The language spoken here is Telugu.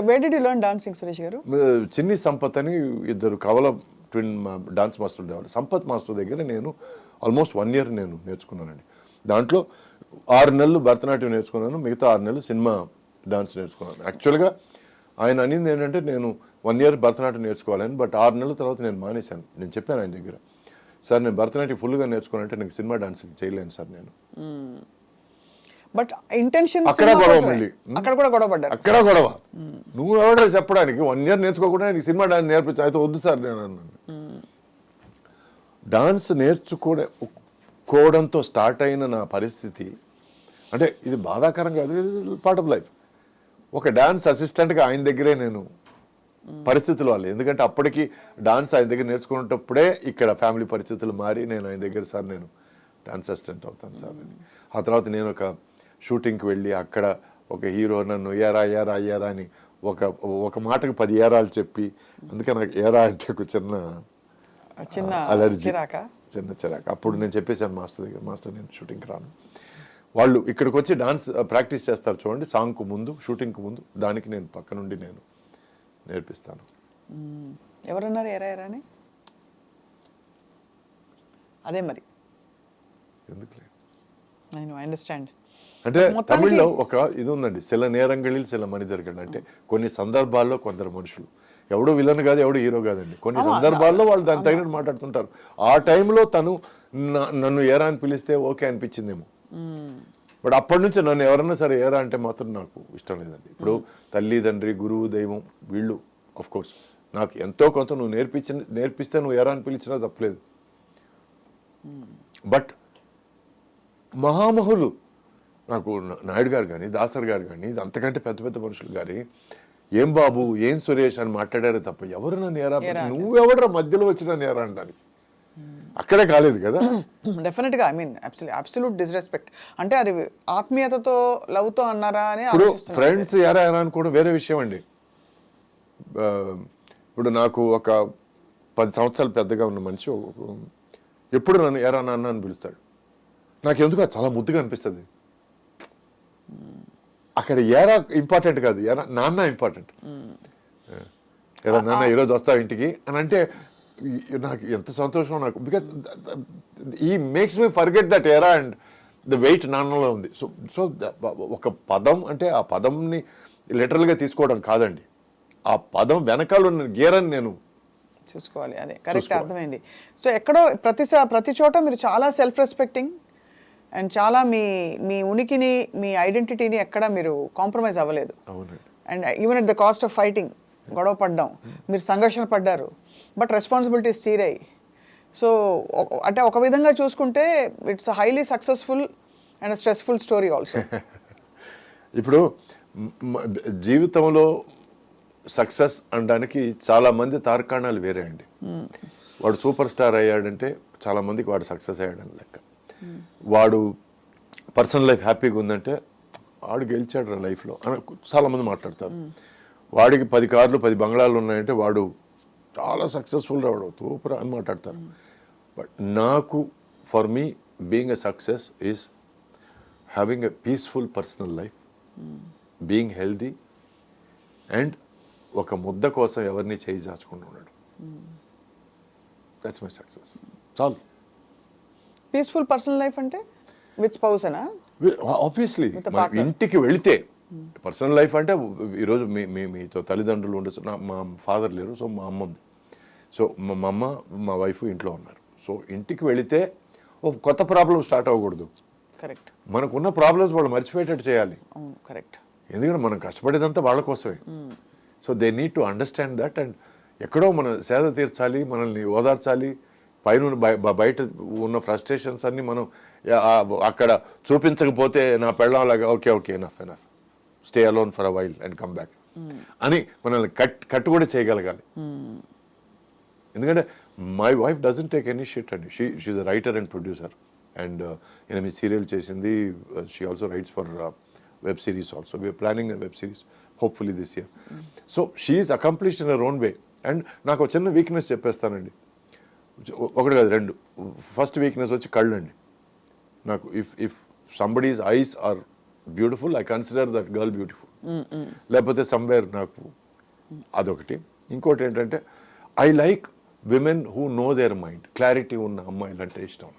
where did you learn dancing, Suresh garu? చిన్ని సంపత్ అని ఇద్దరు కవల ట్విన్ డాన్స్ మాస్టర్ ఉండేవాళ్ళు. సంపత్ మాస్టర్ దగ్గర నేను ఆల్మోస్ట్ 1 year నేను నేర్చుకున్నానండి. దాంట్లో 6 నెలలు భరతనాట్యం నేర్చుకున్నాను, మిగతా 6 నెలలు సినిమా డాన్స్ నేర్చుకున్నాను. యాక్చువల్గా ఆయన అనింది ఏంటంటే నేను 1 year భరతనాట్యం నేర్చుకోవాలని, బట్ 6 నెలల తర్వాత నేను మానేశాను. నేను చెప్పాను ఆయన దగ్గర, సార్ నేను భరతనాట్యం ఫుల్గా నేర్చుకోవాలంటే నాకు సినిమా డాన్స్ చేయలేను సార్ నేను. బట్ ఇంటెన్షన్ అక్కడ గొడవ, మళ్ళీ అక్కడ కూడా గొడవ పడ్డారు. అక్కడ గొడవ. నువ్వు ఎవడో చెప్పడానికి 1 year నేర్చుకోకుండా నీకు సినిమా డాన్స్ నేర్పించు, అయితే వద్దు సార్ నేను అన్నాను. డాన్స్ నేర్చుకోవడంతో స్టార్ట్ అయిన నా పరిస్థితి అంటే ఇది బాధాకరం కాదు, ఇది పార్ట్ ఆఫ్ లైఫ్. ఒక డాన్స్ అసిస్టెంట్గా ఆయన దగ్గరే నేను పరిస్థితులు వాళ్ళు, ఎందుకంటే అప్పటికి డాన్స్ ఆయన దగ్గర నేర్చుకునేటప్పుడే ఇక్కడ ఫ్యామిలీ పరిస్థితులు మారి నేను ఆయన దగ్గర సార్ నేను డాన్స్ అసిస్టెంట్ అవుతాను సార్ అని. ఆ తర్వాత నేను ఒక షూటింగ్కి వెళ్ళి అక్కడ ఒక హీరో నన్ను ఏరా ఏరా ఏరా అని ఒక మాటకు 10 ఏరాలు చెప్పి, అందుకే నాకు ఏరా అంటే ఒక చిన్న అలర్జీ, చిన్న చిరాక. అప్పుడు నేను చెప్పేశాను మాస్టర్ దగ్గర, మాస్టర్ నేను షూటింగ్కి రాను. వాళ్ళు ఇక్కడికి వచ్చి డాన్స్ ప్రాక్టీస్ చేస్తారు చూడండి, సాంగ్కు ముందు షూటింగ్కు ముందు, దానికి నేను పక్క నుండి నేను నేర్పిస్తాను. ఎవరన్నారు ఏరా ఏరా అని? అదే మరి ఎందుకులే, ఐ అండర్స్టాండ్. అంటే తమిళ్లో ఒక ఇది ఉందండి, సిల నేరంగళిల్ సిల మనిదర్గండి. అంటే కొన్ని సందర్భాల్లో కొందరు మనుషులు, ఎవడో విలన్ కాదు, ఎవడో హీరో కాదండి, కొన్ని సందర్భాల్లో వాళ్ళు దాని తగినట్టు మాట్లాడుతుంటారు. ఆ టైంలో తను నన్ను ఏరా అని పిలిస్తే ఓకే అనిపించిందేమో, బట్ అప్పటి నుంచి నన్ను ఎవరన్నా సరే ఏరా అంటే మాత్రం నాకు ఇష్టం లేదండి. ఇప్పుడు తల్లి తండ్రి గురువు దైవం వీళ్ళు ఆఫ్ కోర్స్ నాకు ఎంతో కొంత నువ్వు నేర్పిస్తే నువ్వు ఏరా అని పిలిచినా తప్పలేదు. బట్ మహామహులు నాకు నాయుడు గారు కానీ దాసర్ గారు కానీ అంతకంటే పెద్ద పెద్ద మనుషులు కానీ ఏం బాబు ఏం సురేష్ అని మాట్లాడారే తప్ప ఎవరు నన్ను ఏరా, నువ్వెవడరా మధ్యలో వచ్చి నన్ను ఏరా అంటారు. అక్కడే కాలేదు కదా. డెఫినెట్గా ఐ మీన్ అబ్సల్యూట్ డిస్రెస్పెక్ట్. అంటే అది ఆత్మీయతతో లవ్తో అన్నారా అని. ఇప్పుడు ఫ్రెండ్స్ ఏరా ఏరా అనుకోవడం వేరే విషయం అండి. ఇప్పుడు నాకు ఒక 10 సంవత్సరాలు పెద్దగా ఉన్న మనిషి ఎప్పుడు నన్ను ఏరా నాన్న అని పిలుస్తాడు. నాకు ఎందుకు చాలా ముద్దుగా అనిపిస్తుంది. అక్కడ ఏరా ఇంపార్టెంట్ కాదు, ఏరా నాన్న ఇంపార్టెంట్. ఏరా నాన్న ఈరోజు వస్తావు ఇంటికి అని అంటే నాకు ఎంత సంతోషం నాకు, బికాస్ ఈ makes me forget that era and the weight నాన్నలో ఉంది. సో ఒక పదం అంటే ఆ పదంని లిటరల్గా తీసుకోవడం కాదండి, ఆ పదం వెనకాల ఉన్న గేరని నేను చూసుకోవాలి. అదే కరెక్ట్, అర్థమైంది. సో ఎక్కడో ప్రతి చోట మీరు చాలా సెల్ఫ్ రెస్పెక్టింగ్ అండ్ చాలా మీ ఉనికిని మీ ఐడెంటిటీని ఎక్కడ మీరు కాంప్రమైజ్ అవ్వలేదు. And even at the cost of fighting, గొడవ పడ్డాం, మీరు సంఘర్షణ పడ్డారు, బట్ రెస్పాన్సిబిలిటీస్ తీరాయి. సో అంటే ఒక విధంగా చూసుకుంటే it's highly successful and stressful story also. ఇప్పుడు జీవితంలో సక్సెస్ అనడానికి చాలా మంది తార్కాణాలు వేరే అండి. వాడు సూపర్ స్టార్ అయ్యాడంటే చాలా మందికి వాడు సక్సెస్ అయ్యాడని లెక్క. వాడు పర్సనల్ లైఫ్ హ్యాపీగా ఉందంటే వాడు గెలిచాడు లైఫ్లో అని చాలామంది మాట్లాడతారు. వాడికి 10 కార్లు 10 బంగ్లాలు ఉన్నాయంటే వాడు చాలా సక్సెస్ఫుల్ రావడం సూపర్ అని మాట్లాడతారు. బట్ నాకు for me being a success is having a peaceful personal life, being healthy and ఒక ముద్ద కోసం ఎవరిని చేయి చాచుకుంటూ ఉన్నాడు. That's my success. చాలు. పీస్ఫుల్ పర్సనల్ లైఫ్ అంటే విత్ స్పౌస్ అనా? ఆబ్వియస్లీ ఇంటికి వెళితే పర్సనల్ లైఫ్ అంటే ఈరోజు మీతో తల్లిదండ్రులు ఉండొచ్చు. మా ఫాదర్ లేరు, సో మా అమ్మ ఉంది. సో మా అమ్మ మా వైఫ్ ఇంట్లో ఉన్నారు. సో ఇంటికి వెళితే ఒక కొత్త ప్రాబ్లం స్టార్ట్ అవ్వకూడదు. కరెక్ట్. మనకున్న ప్రాబ్లమ్స్ వాళ్ళు మర్చిపోయేటట్టు చేయాలి. కరెక్ట్. ఎందుకంటే మనం కష్టపడేదంతా వాళ్ళ కోసమే. So they need to understand that. And ఎక్కడో మనం సేద తీర్చాలి, మనల్ని ఓదార్చాలి. పైన బయట ఉన్న ఫ్రస్ట్రేషన్స్ అన్ని మనం అక్కడ చూపించకపోతే నా పెళ్ళంలాగా okay enough stay alone for a while and come back అని మనల్ని కట్టు కూడా చేయగలగాలి. ఎందుకంటే my wife doesn't take any shit అండి. She a writer and producer and 8 serial చేసింది. She also writes for web series also. We're planning web series hopefully this year. So she is accomplished in her own way. And నాకు చిన్న వీక్నెస్ చెప్పేస్తానండి, ఒకటి కాదు 2. ఫస్ట్ వీక్నెస్ వచ్చి కళ్ళు అండి. నాకు if somebody's eyes are beautiful, I consider that girl beautiful. లేకపోతే సమ్వేర్ నాకు అదొకటి. ఇంకోటి ఏంటంటే I like women who know their mind, clarity ఉన్న అమ్మాయిలు అంటే ఇష్టం.